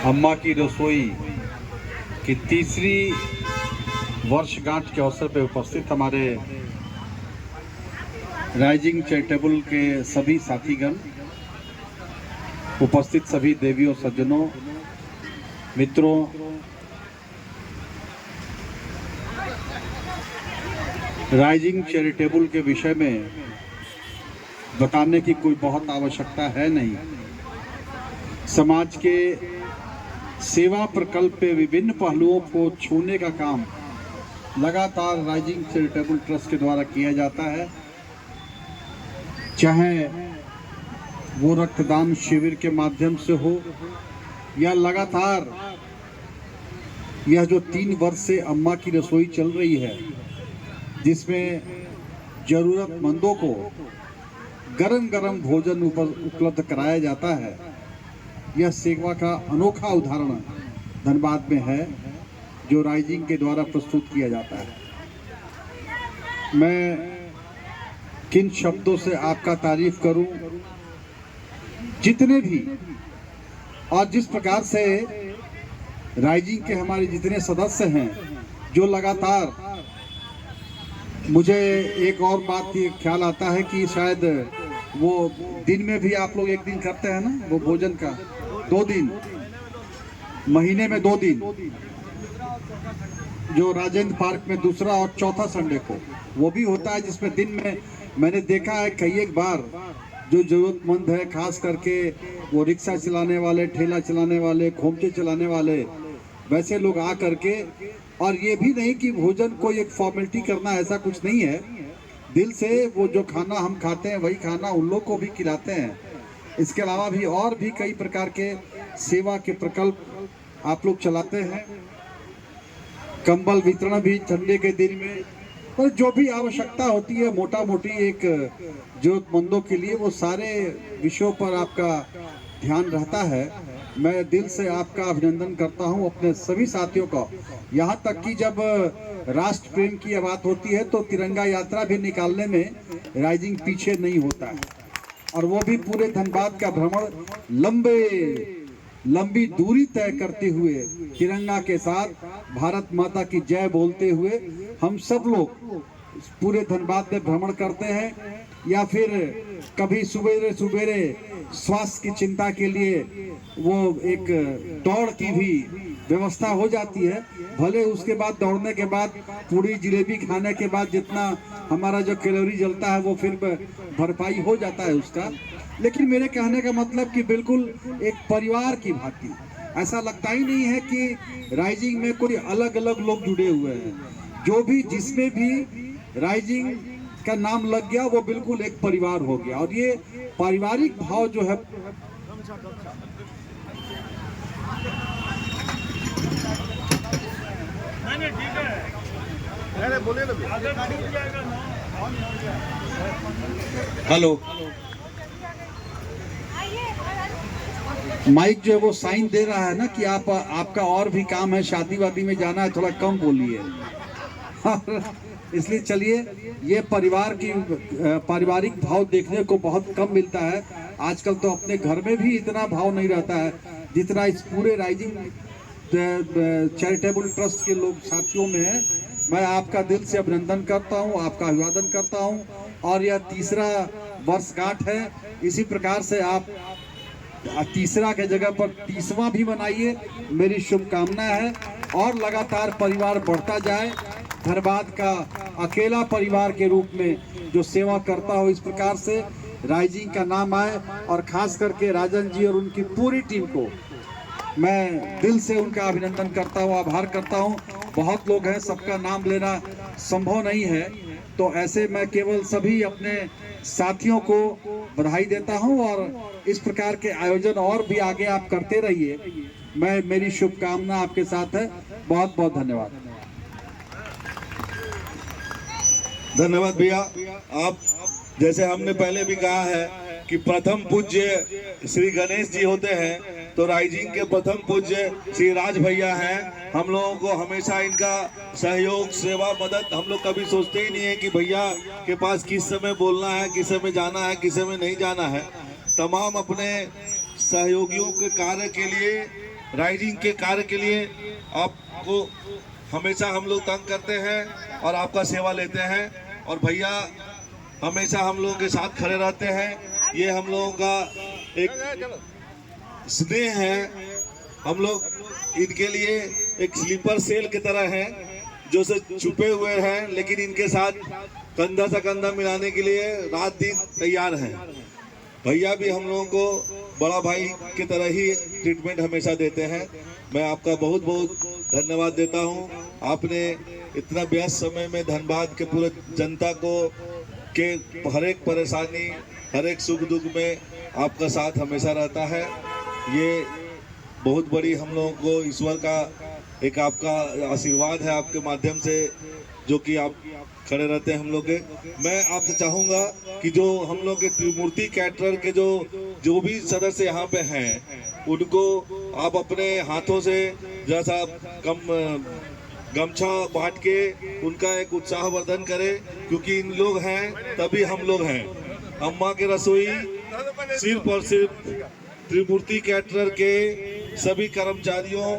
अम्मा की रसोई की तीसरी वर्षगांठ के अवसर पर उपस्थित हमारे राइजिंग चैरिटेबल के सभी साथीगण, उपस्थित सभी देवियों, सज्जनों, मित्रों, राइजिंग चैरिटेबल के विषय में बताने की कोई बहुत आवश्यकता है नहीं। समाज के सेवा प्रकल्प पे विभिन्न पहलुओं को छूने का काम लगातार राइजिंग चैरिटेबल ट्रस्ट के द्वारा किया जाता है। चाहे वो रक्तदान शिविर के माध्यम से हो या लगातार यह जो 3 वर्ष से अम्मा की रसोई चल रही है, जिसमें जरूरतमंदों को गरम गरम भोजन उपलब्ध कराया जाता है, यह सेवा का अनोखा उदाहरण धनबाद में है जो राइजिंग के द्वारा प्रस्तुत किया जाता है। मैं किन शब्दों से आपका तारीफ करूं, जितने भी और जिस प्रकार से राइजिंग के हमारे जितने सदस्य हैं, जो लगातार, मुझे एक और बात ये ख्याल आता है कि शायद वो दिन में भी आप लोग एक दिन करते हैं ना, वो भोजन का 2 दिन, महीने में 2 दिन, जो राजेंद्र पार्क में दूसरा और चौथा संडे को वो भी होता है, जिसमें दिन में मैंने देखा है कई एक बार जो जरूरतमंद है, खास करके वो रिक्शा चलाने वाले, ठेला चलाने वाले, खोमचे चलाने वाले, वैसे लोग आ करके, और ये भी नहीं कि भोजन को एक फॉर्मेलिटी करना, ऐसा कुछ नहीं है, दिल से वो जो खाना हम खाते हैं वही खाना उन लोग को भी खिलाते हैं। इसके अलावा भी और भी कई प्रकार के सेवा के प्रकल्प आप लोग चलाते हैं। कंबल वितरण भी ठंडे के दिन में, पर जो भी आवश्यकता होती है मोटा मोटी एक जरूरतमंदों के लिए, वो सारे विषयों पर आपका ध्यान रहता है। मैं दिल से आपका अभिनंदन करता हूं, अपने सभी साथियों का। यहाँ तक कि जब राष्ट्र प्रेम की बात होती है तो तिरंगा यात्रा भी निकालने में राइजिंग पीछे नहीं होता है, और वो भी पूरे धनबाद का भ्रमण लंबी दूरी तय करते हुए तिरंगा के साथ भारत माता की जय बोलते हुए हम सब लोग पूरे धनबाद में भ्रमण करते हैं, या फिर कभी सुबेरे सुबेरे स्वास्थ्य की चिंता के लिए वो एक दौड़ की भी व्यवस्था हो जाती है। भले उसके बाद दौड़ने के बाद पूरी जलेबी खाने के बाद जितना हमारा जो कैलोरी जलता है वो फिर भरपाई हो जाता है उसका, लेकिन मेरे कहने का मतलब कि बिल्कुल एक परिवार की भांति, ऐसा लगता ही नहीं है कि राइजिंग में कोई अलग अलग लोग जुड़े हुए हैं। जो भी जिसमें भी राइजिंग का नाम लग गया वो बिल्कुल एक परिवार हो गया, और ये पारिवारिक भाव जो है हेलो माइक जो है वो साइन दे रहा है ना कि आपका और भी काम है, शादी वादी में जाना है, थोड़ा कम बोलिए। इसलिए चलिए, ये पारिवारिक भाव देखने को बहुत कम मिलता है आजकल। तो अपने घर में भी इतना भाव नहीं रहता है जितना इस पूरे राइजिंग चैरिटेबल ट्रस्ट के लोग साथियों में है। मैं आपका दिल से अभिनंदन करता हूं, आपका अभिवादन करता हूं, और यह तीसरा वर्षगांठ है। इसी प्रकार से आप तीसरा के जगह पर 30वां भी मनाइए, मेरी शुभकामना है, और लगातार परिवार बढ़ता जाए। धनबाद का अकेला परिवार के रूप में जो सेवा करता हो, इस प्रकार से राइजिंग का नाम आए, और खास करके राजन जी और उनकी पूरी टीम को मैं दिल से उनका अभिनंदन करता हूँ, आभार करता हूँ। बहुत लोग हैं, सबका नाम लेना संभव नहीं है, तो ऐसे मैं केवल सभी अपने साथियों को बधाई देता हूं, और इस प्रकार के आयोजन और भी आगे आप करते रहिए। मेरी शुभकामना आपके साथ है। बहुत बहुत धन्यवाद। धन्यवाद भैया। आप जैसे हमने पहले भी कहा है कि प्रथम पूज्य श्री गणेश जी होते हैं, तो राइजिंग के प्रथम पूज्य श्री राज भैया हैं। हम लोगों को हमेशा इनका सहयोग, सेवा, मदद, हम लोग कभी सोचते ही नहीं है कि भैया के पास किस समय बोलना है, किस समय जाना है, किस समय नहीं जाना है। तमाम अपने सहयोगियों के कार्य के लिए राइजिंग के कार्य के लिए आपको हमेशा हम लोग तंग करते हैं और आपका सेवा लेते हैं, और भैया हमेशा हम लोगों के साथ खड़े रहते हैं। ये हम लोगों का एक स्नेह है। हम लोग इनके लिए एक स्लीपर सेल की तरह हैं, जो से छुपे हुए हैं, लेकिन इनके साथ कंधा से कंधा मिलाने के लिए रात दिन तैयार हैं। भैया भी हम लोगों को बड़ा भाई की तरह ही ट्रीटमेंट हमेशा देते हैं। मैं आपका बहुत बहुत धन्यवाद देता हूं। आपने इतना व्यस्त समय में धनबाद के पूरे जनता को के हर एक परेशानी, हर एक सुख दुख में आपका साथ हमेशा रहता है। ये बहुत बड़ी हम लोगों को ईश्वर का एक आपका आशीर्वाद है आपके माध्यम से, जो कि आप खड़े रहते हैं हम लोग के। मैं आपसे चाहूँगा कि जो हम लोग के त्रिमूर्ति कैटरर के जो भी सदस्य यहाँ पे हैं, उनको आप अपने हाथों से जैसा गमछा बांट के उनका एक उत्साहवर्धन करें, क्योंकि इन लोग हैं तभी हम लोग हैं। अम्मा के रसोई सिर्फ और सिर्फ त्रिमूर्ति कैटरर के सभी कर्मचारियों